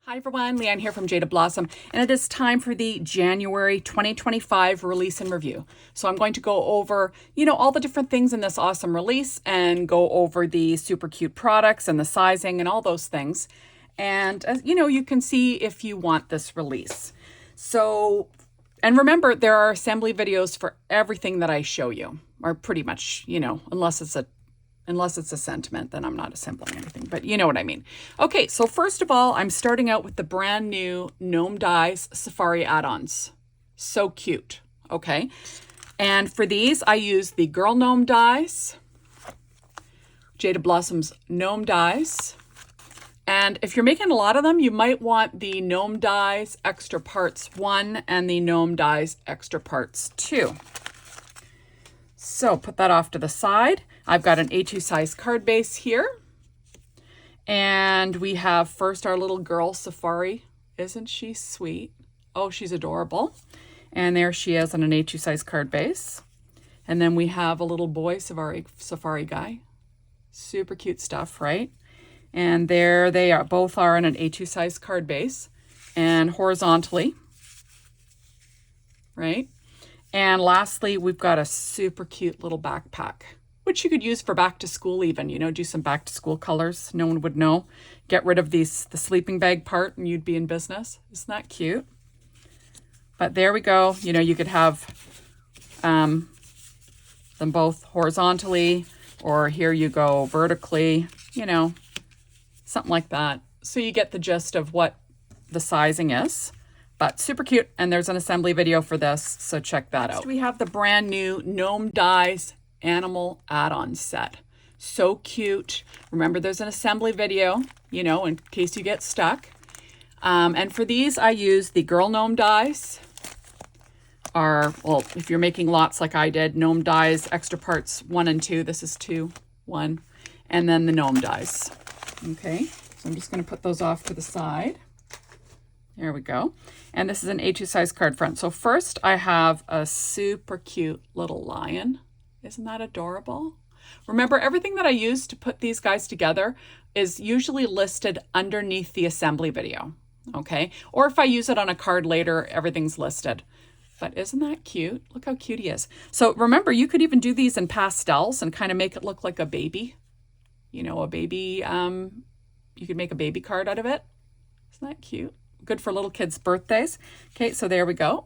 Hi everyone, Leanne here from Jaded Blossom, and it is time for the January 2025 release and review. So I'm going to go over, all the different things in this awesome release and go over the super cute products and the sizing and all those things. And you can see if you want this release. So, and remember, there are assembly videos for everything that I show you, or pretty much, unless it's a sentiment, then I'm not assembling anything, but you know what I mean. Okay, so first of all, I'm starting out with the brand new Gnome Dy's Safari Add Ons. So cute, okay? And for these, I use the Girl Gnome Dyes, Jaded Blossom's Gnome Dyes. And if you're making a lot of them, you might want the Gnome Dyes Extra Parts 1 and the Gnome Dyes Extra Parts 2. So put that off to the side. I've got an A2 size card base here. And we have first our little girl, Safari. Isn't she sweet? Oh, she's adorable. And there she is on an A2 size card base. And then we have a little boy, Safari guy. Super cute stuff, right? And there they are. Both are on an A2 size card base and horizontally, right? And lastly, we've got a super cute little backpack, which you could use for back to school even, do some back to school colors. No one would know. Get rid of the sleeping bag part and you'd be in business. Isn't that cute? But there we go. You could have them both horizontally, or here you go vertically, something like that. So you get the gist of what the sizing is. But super cute, and there's an assembly video for this, so check that out. Next, we have the brand new Gnome Dy's Animal add-on set. So cute. Remember, there's an assembly video, in case you get stuck. And for these, I use the Girl Gnome Dyes. If you're making lots like I did, Gnome Dyes Extra Parts 1 and 2. This is 2, 1. And then the Gnome Dyes. Okay, so I'm just going to put those off to the side. There we go. And this is an A2 size card front. So first I have a super cute little lion. Isn't that adorable? Remember, everything that I use to put these guys together is usually listed underneath the assembly video, okay? Or if I use it on a card later, everything's listed. But isn't that cute? Look how cute he is. So remember, you could even do these in pastels and kind of make it look like a baby. A baby, you could make a baby card out of it. Isn't that cute? Good for little kids' birthdays. Okay, so there we go.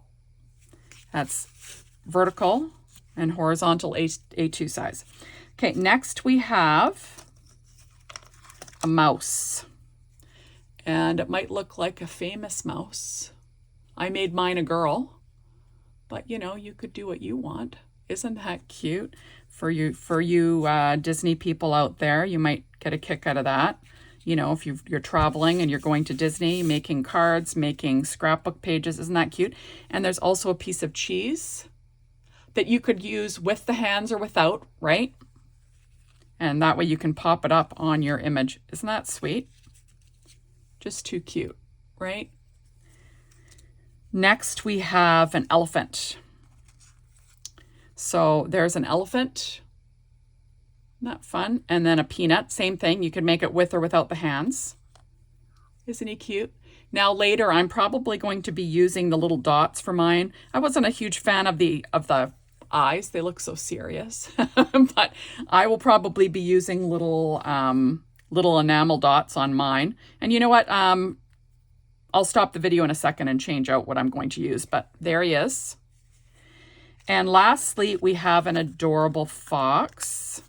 That's vertical and horizontal A2 size. Okay, next we have a mouse. And it might look like a famous mouse. I made mine a girl, but you could do what you want. Isn't that cute? For you Disney people out there, you might get a kick out of that. If you're traveling and you're going to Disney, making cards, making scrapbook pages, isn't that cute? And there's also a piece of cheese that you could use with the hands or without, right? And that way you can pop it up on your image. Isn't that sweet? Just too cute, right? Next, we have an elephant. So there's an elephant. Not fun. And then a peanut, same thing. You could make it with or without the hands. Isn't he cute? Now later, I'm probably going to be using the little dots for mine. I wasn't a huge fan of the eyes. They look so serious. But I will probably be using little enamel dots on mine. And you know what? I'll stop the video in a second and change out what I'm going to use. But there he is. And lastly, we have an adorable fox.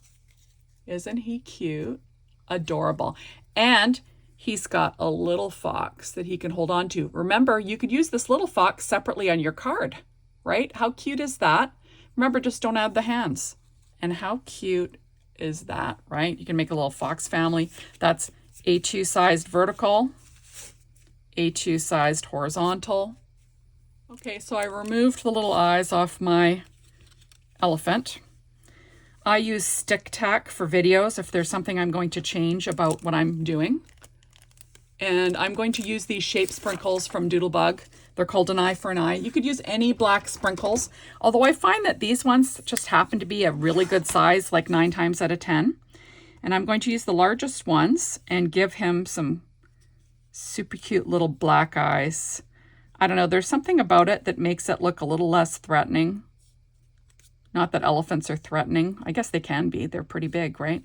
Isn't he cute? Adorable. And he's got a little fox that he can hold on to. Remember, you could use this little fox separately on your card, right? How cute is that? Remember, just don't add the hands. And how cute is that, right? You can make a little fox family. That's A2 sized vertical, A2 sized horizontal. Okay, so I removed the little eyes off my elephant. I use stick tack for videos if there's something I'm going to change about what I'm doing. And I'm going to use these shape sprinkles from Doodlebug. They're called an eye for an eye. You could use any black sprinkles, although I find that these ones just happen to be a really good size, like 9 times out of 10. And I'm going to use the largest ones and give him some Super cute little black eyes. I don't know, there's something about it that makes it look a little less threatening. Not that elephants are threatening. I guess they can be. They're pretty big, right?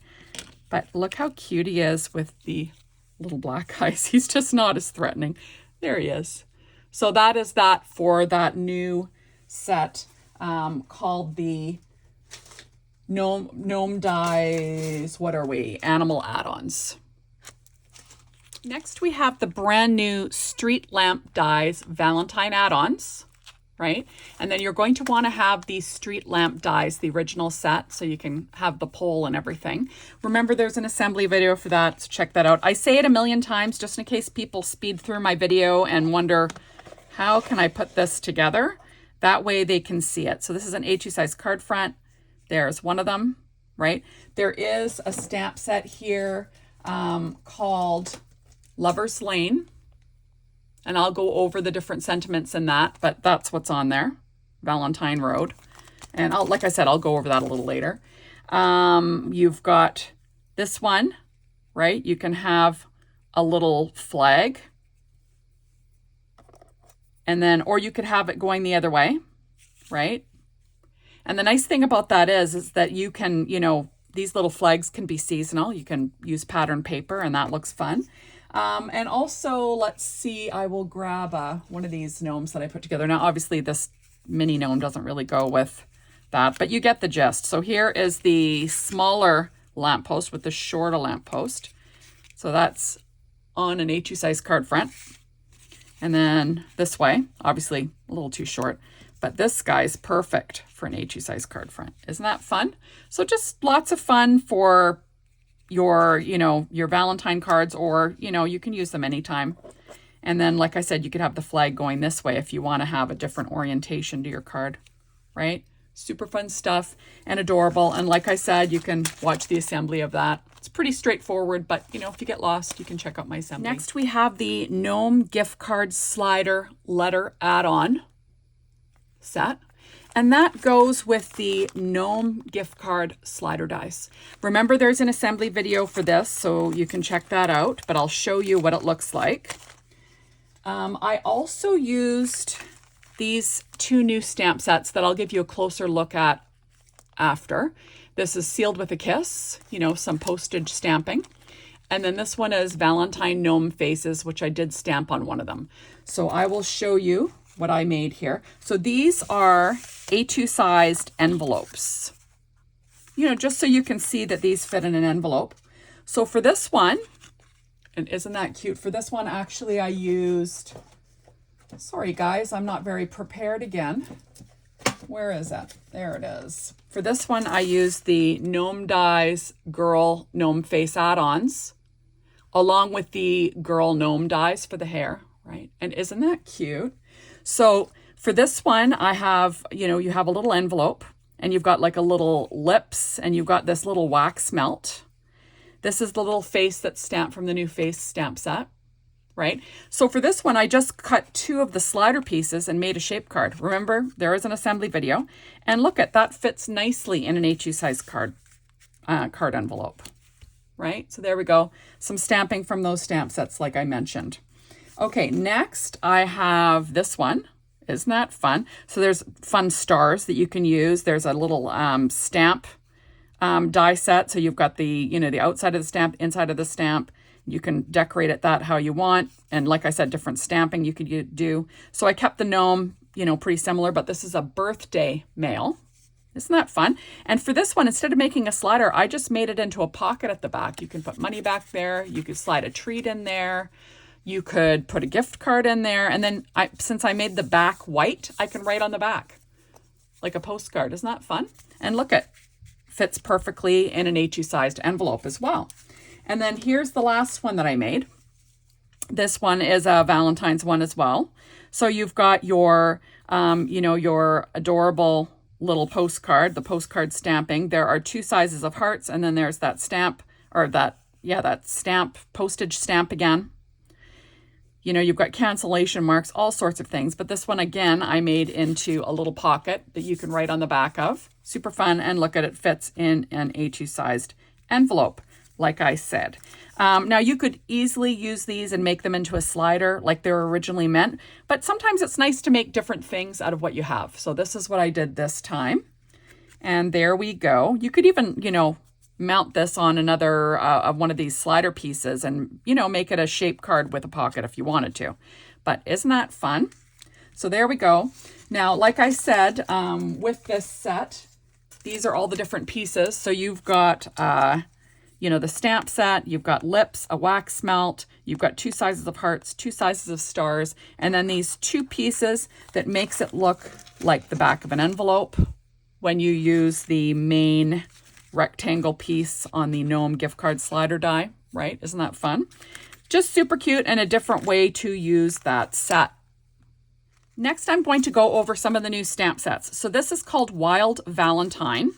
But look how cute he is with the little black eyes. He's just not as threatening. There he is. So that is that for that new set called the Gnome Dyes, what are we? Animal Add-ons. Next we have the brand new Street Lamp Dies Valentine Add-ons, right? And then you're going to want to have these Street Lamp Dies, the original set, so you can have the pole and everything. Remember, there's an assembly video for that, so check that out. I say it a million times just in case people speed through my video and wonder, how can I put this together? That way they can see it. So this is an A2 size card front. There's one of them, right? There is a stamp set here called Lover's Lane. And I'll go over the different sentiments in that, but that's what's on there. Valentine Road. And like I said, I'll go over that a little later. You've got this one, right? You can have a little flag. And then, or you could have it going the other way, right? And the nice thing about that is that you can, you know, these little flags can be seasonal. You can use pattern paper and that looks fun. And also, let's see, I will grab one of these gnomes that I put together. Now, obviously, this mini gnome doesn't really go with that, but you get the gist. So here is the smaller lamppost with the shorter lamppost. So that's on an A2 size card front. And then this way, obviously a little too short, but this guy's perfect for an A2 size card front. Isn't that fun? So just lots of fun for your, you know, your Valentine cards, or, you know, you can use them anytime. And then, like I said, you could have the flag going this way if you want to have a different orientation to your card, right? Super fun stuff and adorable. And like I said, you can watch the assembly of that. It's pretty straightforward, but, you know, if you get lost, you can check out my assembly. Next, we have the Gnome Gift Card Slider Letter Add-on set. And that goes with the Gnome Gift Card Slider Dies. Remember, there's an assembly video for this, so you can check that out, but I'll show you what it looks like. I also used these two new stamp sets that I'll give you a closer look at after. This is Sealed with a Kiss, you know, some postage stamping. And then this one is Valentine Gnome Faces, which I did stamp on one of them. So I will show you what I made here. So these are A2 sized envelopes, you know, just so you can see that these fit in an envelope. So for this one, and isn't that cute? For this one, actually, I used, sorry guys, I'm not very prepared again. Where is it? There it is. For this one, I used the Gnome Dies Girl Gnome Face Add-ons, along with the Girl Gnome Dies for the hair, right? And isn't that cute? So for this one, I have, you know, you have a little envelope and you've got like a little lips and you've got this little wax melt. This is the little face that's stamped from the new face stamp set, right? So for this one, I just cut two of the slider pieces and made a shape card. Remember, there is an assembly video. And look at that, fits nicely in an A2 size card envelope, right? So there we go. Some stamping from those stamp sets like I mentioned. Okay, next I have this one. Isn't that fun? So there's fun stars that you can use. There's a little stamp die set. So you've got the, you know, the outside of the stamp, inside of the stamp. You can decorate it that how you want. And like I said, different stamping you could do. So I kept the gnome, you know, pretty similar, but this is a birthday mail. Isn't that fun? And for this one, instead of making a slider, I just made it into a pocket at the back. You can put money back there. You could slide a treat in there. You could put a gift card in there. And then since I made the back white, I can write on the back like a postcard. Isn't that fun? And look, it fits perfectly in an A2 sized envelope as well. And then here's the last one that I made. This one is a Valentine's one as well. So you've got your, you know, your adorable little postcard, the postcard stamping. There are two sizes of hearts, and then there's that stamp, or that stamp, postage stamp again. You know, you've got cancellation marks, all sorts of things. But this one, again, I made into a little pocket that you can write on the back of. Super fun. And look at it, fits in an A2 sized envelope, like I said. Now you could easily use these and make them into a slider like they were originally meant, but sometimes it's nice to make different things out of what you have. So this is what I did this time. And there we go. You could even, you know, mount this on another one of these slider pieces and, you know, make it a shape card with a pocket if you wanted to. But isn't that fun? So there we go. Now, like I said, with this set, these are all the different pieces. So you've got, you know, the stamp set, you've got lips, a wax melt, you've got 2 sizes of hearts, 2 sizes of stars, and then these 2 pieces that makes it look like the back of an envelope when you use the main rectangle piece on the Gnome gift card slider die, right? Isn't that fun? Just super cute and a different way to use that set. Next, I'm going to go over some of the new stamp sets. So this is called Wild Valentine.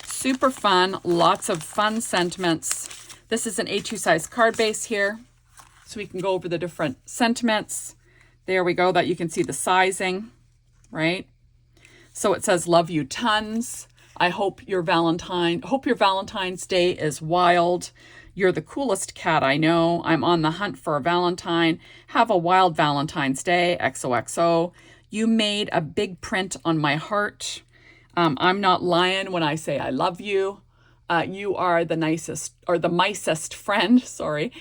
Super fun, lots of fun sentiments. This is an A2 size card base here. So we can go over the different sentiments. There we go, that you can see the sizing, right? So it says, love you tons. I hope your Valentine's Day is wild. You're the coolest cat I know. I'm on the hunt for a Valentine. Have a wild Valentine's Day, XOXO. You made a big print on my heart. I'm not lying when I say I love you. You are the nicest, or the micest friend, sorry,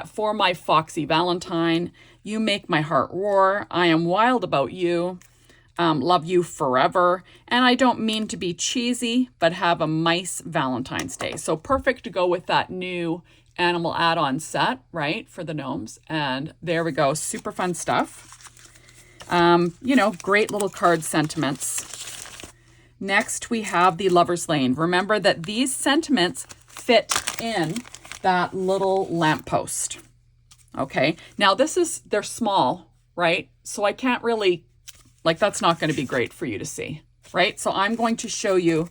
for my foxy Valentine. You make my heart roar. I am wild about you. Love you forever. And I don't mean to be cheesy, but have a mice Valentine's Day. So perfect to go with that new animal add-on set, right, for the gnomes. And there we go. Super fun stuff. You know, great little card sentiments. Next, we have the Lover's Lane. Remember that these sentiments fit in that little lamppost. Okay. Now they're small, right? So I can't really, like, that's not going to be great for you to see, right? So I'm going to show you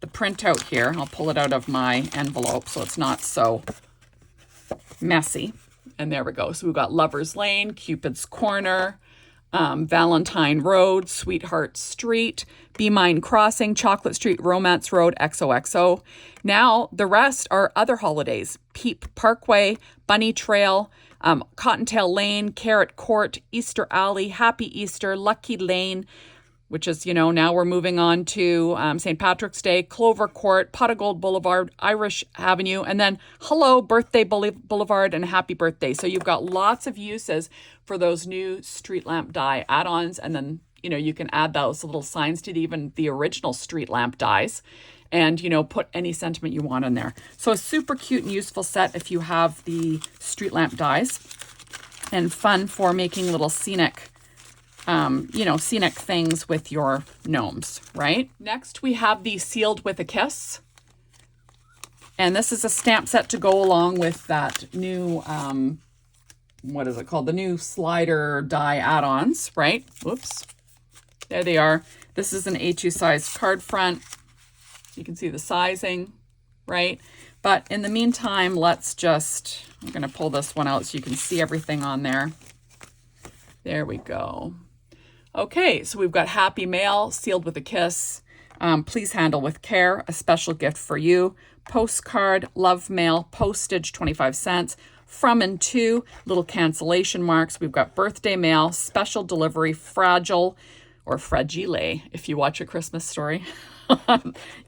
the printout here. I'll pull it out of my envelope so it's not so messy. And there we go. So we've got Lover's Lane, Cupid's Corner, Valentine Road, Sweetheart Street, Be Mine Crossing, Chocolate Street, Romance Road, XOXO. Now the rest are other holidays. Peep Parkway, Bunny Trail, Cottontail Lane, Carrot Court, Easter Alley, Happy Easter, Lucky Lane, which is, you know, now we're moving on to St. Patrick's Day, Clover Court, Pot of Gold Boulevard, Irish Avenue, and then Hello Birthday Boulevard and Happy Birthday. So you've got lots of uses for those new street lamp die add-ons, and then, you know, you can add those little signs to even the original street lamp dies and, you know, put any sentiment you want in there. So a super cute and useful set if you have the street lamp dies, and fun for making little scenic you know, scenic things with your gnomes, right? Next, we have the Sealed with a Kiss. And this is a stamp set to go along with that new, what is it called? The new slider die add-ons, right? Whoops. There they are. This is an A2 size card front. You can see the sizing, right? But in the meantime, let's just, I'm going to pull this one out so you can see everything on there. There we go. Okay, so we've got Happy Mail, Sealed with a Kiss, Please Handle with Care, a special gift for you, postcard, love mail, postage, 25 cents, from and to, little cancellation marks. We've got birthday mail, special delivery, fragile, or fragile, if you watch A Christmas Story.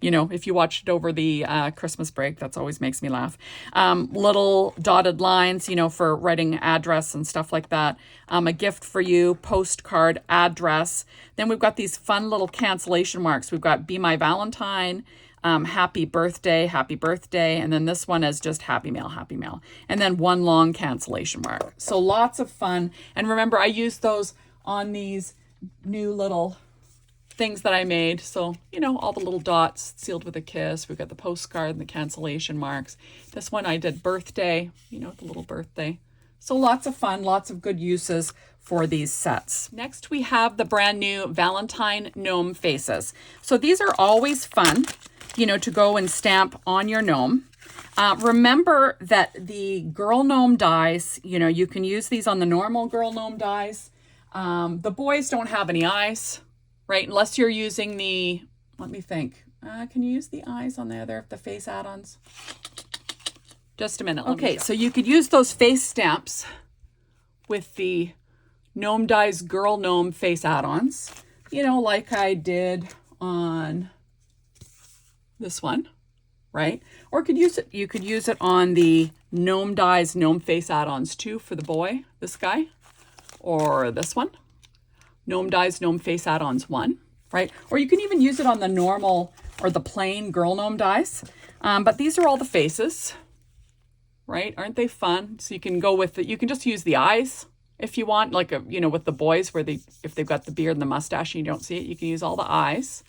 You know, if you watched it over the Christmas break, that always makes me laugh. Little dotted lines, you know, for writing address and stuff like that. A gift for you, postcard, address. Then we've got these fun little cancellation marks. We've got Be My Valentine, happy birthday, and then this one is just happy mail, and then one long cancellation mark. So lots of fun. And remember, I used those on these new little things that I made. So, you know, all the little dots, Sealed with a Kiss. We've got the postcard and the cancellation marks. This one I did birthday, you know, the little birthday. So lots of fun, lots of good uses for these sets. Next, we have the brand new Valentine Gnome Faces. So these are always fun, you know, to go and stamp on your gnome. Remember that the girl gnome dies, you know, you can use these on the normal girl gnome dies. The boys don't have any eyes, right? Unless you're using the, let me think. Can you use the eyes on the face add-ons? Just a minute. Okay, so you could use those face stamps with the Gnome Dy's Girl Gnome Face Add-ons, you know, like I did on this one, right? Or you could use it on the Gnome Dy's Gnome Face Add-ons too for the boy, this guy, or this one, Gnome Dy's Gnome Face Add-ons 1, right? Or you can even use it on the normal or the plain Girl Gnome Dies. But these are all the faces, right? Aren't they fun? So you can go with it. You can just use the eyes if you want, like, you know, with the boys where if they've got the beard and the mustache and you don't see it, you can use all the eyes,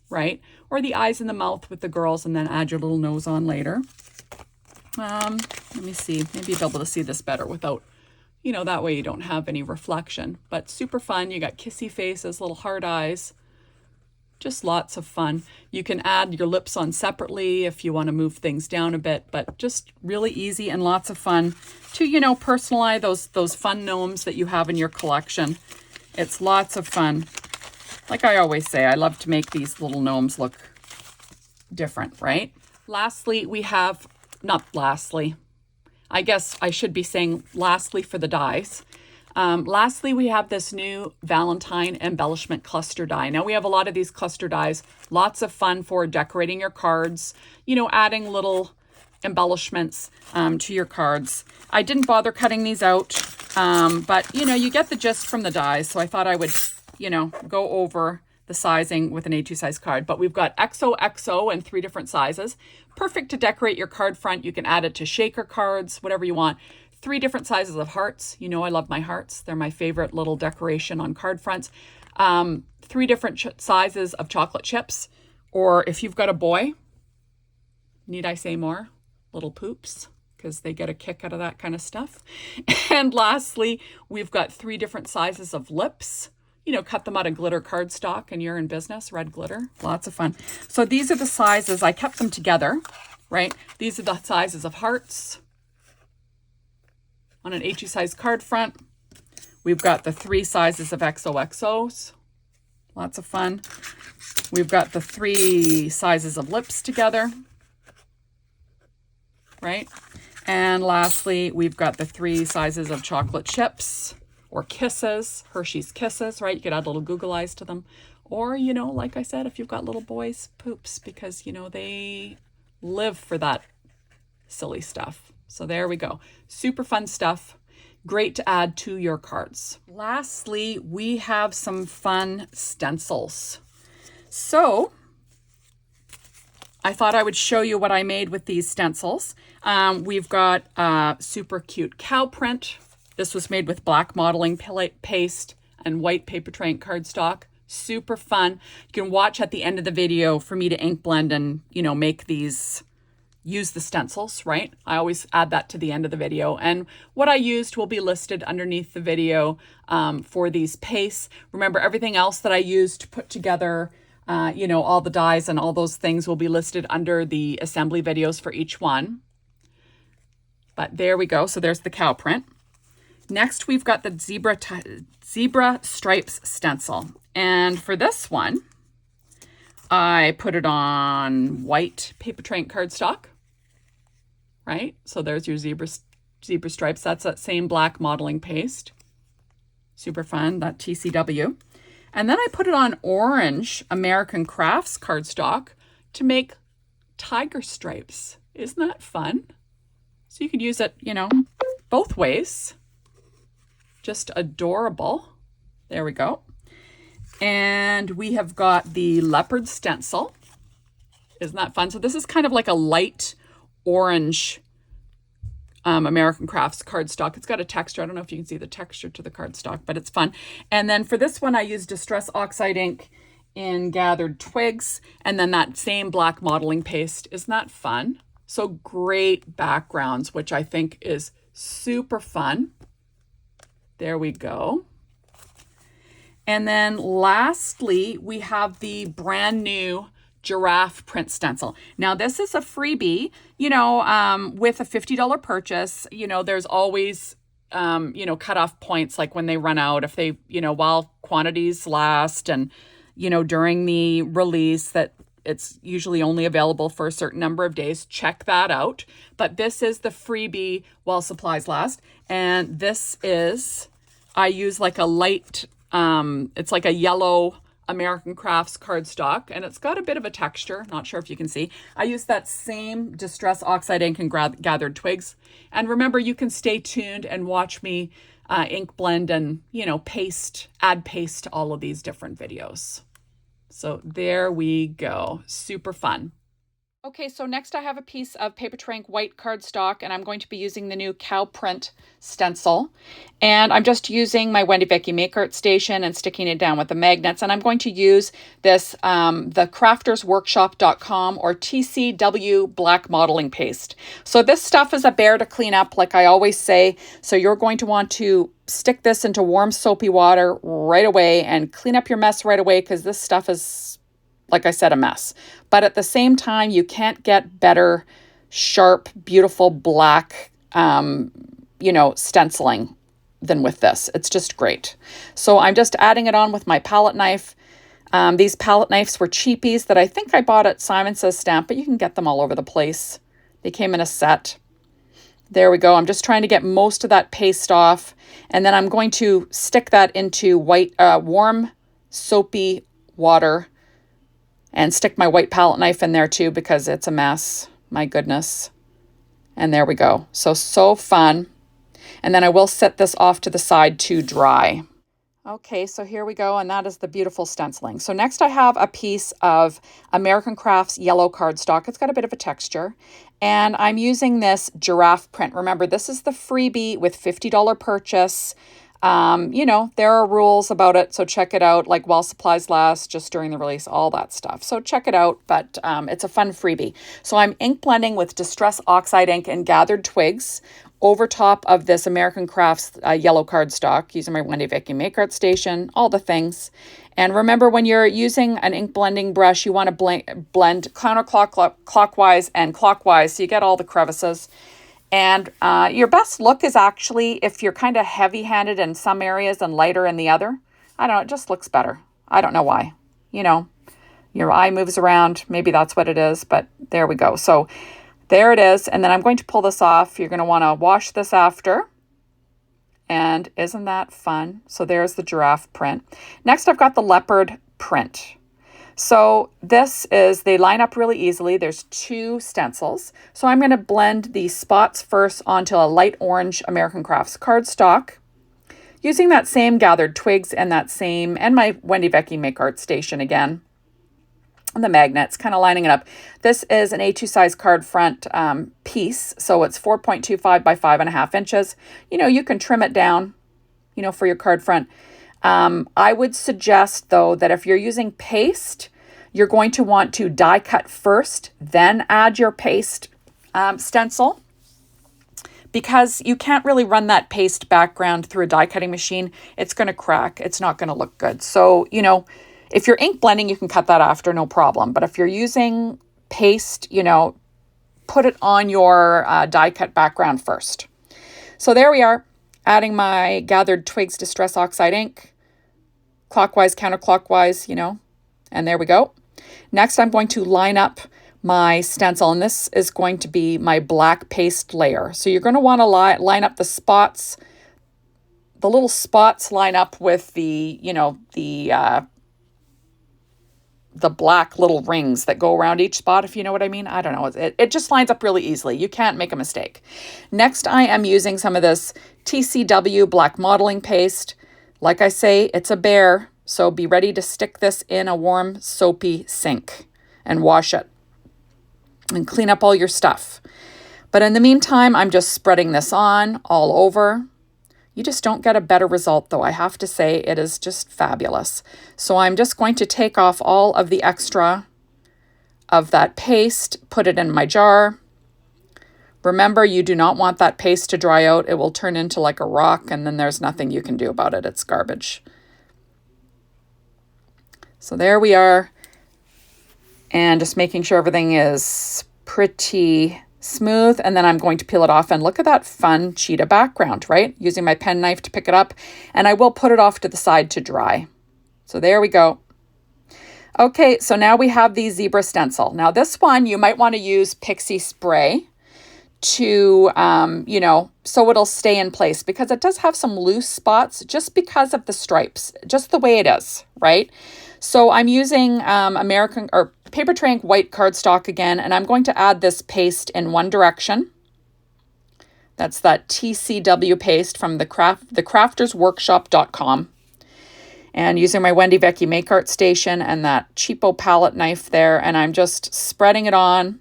right? Or the eyes and the mouth with the girls and then add your little nose on later. Let me see. Maybe you'll be able to see this better without, you know, that way you don't have any reflection. But super fun. You got kissy faces, little heart eyes. Just lots of fun. You can add your lips on separately if you want to move things down a bit, but just really easy and lots of fun to, you know, personalize those fun gnomes that you have in your collection. It's lots of fun. Like I always say, I love to make these little gnomes look different, right? Lastly, we have, not lastly, I guess I should be saying lastly for the dies. Lastly, we have this new Valentine Embellishment Cluster die. Now, we have a lot of these cluster dies. Lots of fun for decorating your cards, you know, adding little embellishments to your cards. I didn't bother cutting these out, but, you know, you get the gist from the dies. So I thought I would, you know, go over the sizing with an A2 size card. But we've got XOXO in 3 different sizes. Perfect to decorate your card front. You can add it to shaker cards, whatever you want. 3 different sizes of hearts. You know I love my hearts. They're my favorite little decoration on card fronts. 3 different sizes of chocolate chips. Or if you've got a boy, need I say more? Little poops, because they get a kick out of that kind of stuff. And lastly, we've got 3 different sizes of lips. You know, cut them out of glitter cardstock and you're in business. Red glitter. Lots of fun. So these are the sizes. I kept them together, right? These are the sizes of hearts. On an A2 size card front, we've got the 3 sizes of XOXOs. Lots of fun. We've got the 3 sizes of lips together, right? And lastly, we've got the 3 sizes of chocolate chips or kisses, Hershey's Kisses, right? You could add little Google eyes to them. Or, you know, like I said, if you've got little boys, poops, because, you know, they live for that silly stuff. So there we go. Super fun stuff. Great to add to your cards. Lastly, we have some fun stencils. So I thought I would show you what I made with these stencils. We've got a super cute cow print. This was made with black modeling paste and white paper tray cardstock. Super fun. You can watch at the end of the video for me to ink blend and, you know, make these, use the stencils, right? I always add that to the end of the video. And what I used will be listed underneath the video for these pastes. Remember, everything else that I used to put together, you know, all the dies and all those things will be listed under the assembly videos for each one. But there we go. So there's the cow print. Next, we've got the zebra stripes stencil. And for this one, I put it on white paper tray cardstock, right? So there's your zebra stripes. That's that same black modeling paste. Super fun, that TCW. And then I put it on orange American Crafts cardstock to make tiger stripes. Isn't that fun? So you could use it, you know, both ways. Just adorable. There we go. And we have got the Leopard Stencil. Isn't that fun? So this is kind of like a light orange American Crafts cardstock. It's got a texture. I don't know if you can see the texture to the cardstock, but it's fun. And then for this one, I used Distress Oxide ink in Gathered Twigs, and then that same black modeling paste. Isn't that fun? So great backgrounds, which I think is super fun. There we go. And then lastly, we have the brand new Giraffe Print Stencil. Now, this is a freebie, you know, with a $50 purchase. You know, there's always, you know, cutoff points, like when they run out, if they, you know, while quantities last and, you know, during the release, that it's usually only available for a certain number of days. Check that out. But this is the freebie while supplies last. And this is, I use like a light, it's like a yellow American Crafts cardstock, and it's got a bit of a texture. Not sure if you can see. I use that same Distress Oxide ink and gathered twigs. And remember, you can stay tuned and watch me ink blend and, add paste to all of these different videos. So there we go. Super fun. Okay, so next I have a piece of Paper Trank white cardstock, and I'm going to be using the new Cow Print Stencil. And I'm just using my Wendy Vecchi Make Art Station and sticking it down with the magnets. And I'm going to use this, the craftersworkshop.com or TCW Black modeling paste. So this stuff is a bear to clean up, like I always say. So you're going to want to stick this into warm soapy water right away and clean up your mess right away, because this stuff is, like I said, a mess. But at the same time, you can't get better, sharp, beautiful black, stenciling than with this. It's just great. So I'm just adding it on with my palette knife. These palette knives were cheapies that I think I bought at Simon Says Stamp, but you can get them all over the place. They came in a set. There we go. I'm just trying to get most of that paste off. And then I'm going to stick that into white, warm, soapy water. And stick my white palette knife in there too, because it's a mess. My goodness. And there we go. So fun. And then I will set this off to the side to dry. Okay, so here we go. And that is the beautiful stenciling. So next I have a piece of American Crafts yellow cardstock. It's got a bit of a texture. And I'm using this Giraffe print. Remember, this is the freebie with $50 purchase. There are rules about it, so check it out, like while supplies last, just during the release, all that stuff. So check it out, but it's a fun freebie. So I'm ink blending with Distress Oxide ink and gathered twigs over top of this American Crafts yellow cardstock, using my Wendy Vecchi Make Art Station, all the things. And remember, when you're using an ink blending brush, you want to blend counterclockwise and clockwise, so you get all the crevices. And your best look is actually if you're kind of heavy-handed in some areas and lighter in the other. I don't know, it just looks better. I don't know why. Your eye moves around. Maybe that's what it is, but there we go. So there it is. And then I'm going to pull this off. You're going to want to wash this after. And isn't that fun? So there's the giraffe print. Next, I've got the leopard print. So this is, they line up really easily. There's 2 stencils. So I'm going to blend the spots first onto a light orange American Crafts cardstock using that same gathered twigs and my Wendy Vecchi Make Art Station again. And the magnets, kind of lining it up. This is an A2 size card front piece. So it's 4.25 by 5.5 inches. You can trim it down, for your card front. I would suggest, though, that if you're using paste, you're going to want to die cut first, then add your paste stencil, because you can't really run that paste background through a die cutting machine. It's going to crack. It's not going to look good. So, if you're ink blending, you can cut that after, no problem. But if you're using paste, put it on your die cut background first. So there we are, adding my gathered twigs Distress Oxide ink. Clockwise, counterclockwise, and there we go. Next, I'm going to line up my stencil, and this is going to be my black paste layer. So you're going to want to line up the spots. The little spots line up with the black little rings that go around each spot, if you know what I mean. I don't know. It just lines up really easily. You can't make a mistake. Next, I am using some of this TCW Black modeling paste. Like I say, it's a bear, so be ready to stick this in a warm, soapy sink and wash it and clean up all your stuff. But in the meantime, I'm just spreading this on all over. You just don't get a better result, though. I have to say, it is just fabulous. So I'm just going to take off all of the extra of that paste, put it in my jar. Remember, you do not want that paste to dry out. It will turn into like a rock, and then there's nothing you can do about it. It's garbage. So there we are. And just making sure everything is pretty smooth. And then I'm going to peel it off, and look at that fun cheetah background, right? Using my pen knife to pick it up. And I will put it off to the side to dry. So there we go. Okay, so now we have the zebra stencil. Now this one, you might want to use pixie spray to, you know, so it'll stay in place, because it does have some loose spots just because of the stripes, just the way it is, right? So I'm using American or Paper Tray white cardstock again, and I'm going to add this paste in one direction. That's that TCW paste from thecraftersworkshop.com. And using my Wendy Vecchi Make Art Station and that cheapo palette knife there, and I'm just spreading it on.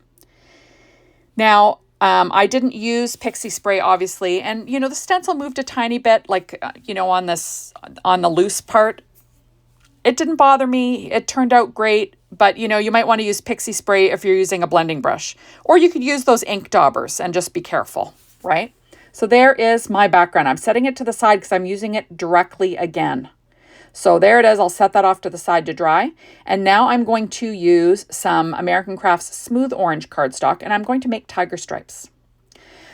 Now, I didn't use pixie spray, obviously, and you know, the stencil moved a tiny bit, like, you know, on the loose part. It didn't bother me. It turned out great, but you know, you might want to use pixie spray if you're using a blending brush, or you could use those ink daubers and just be careful, right? So there is my background. I'm setting it to the side because I'm using it directly again. So there it is. I'll set that off to the side to dry. And now I'm going to use some American Crafts Smooth Orange cardstock, and I'm going to make tiger stripes.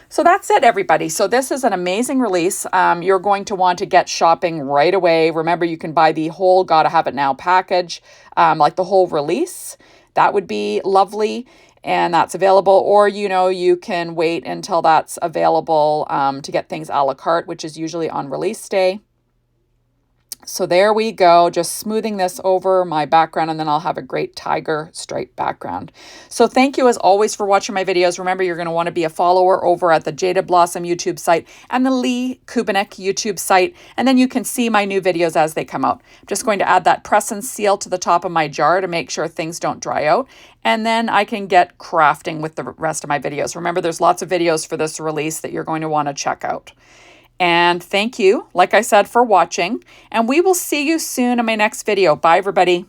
So that's it, everybody. So this is an amazing release. You're going to want to get shopping right away. Remember, you can buy the whole Gotta Have It Now package, like the whole release. That would be lovely. And that's available. Or, you know, you can wait until that's available to get things a la carte, which is usually on release day. So there we go, just smoothing this over my background, and then I'll have a great tiger stripe background. So thank you as always for watching my videos. Remember, you're going to want to be a follower over at the Jaded Blossom YouTube site and the Lee Kubinek YouTube site, and then you can see my new videos as they come out. I'm just going to add that press and seal to the top of my jar to make sure things don't dry out, and then I can get crafting with the rest of my videos. Remember, there's lots of videos for this release that you're going to want to check out. And thank you, like I said, for watching. And we will see you soon in my next video. Bye, everybody.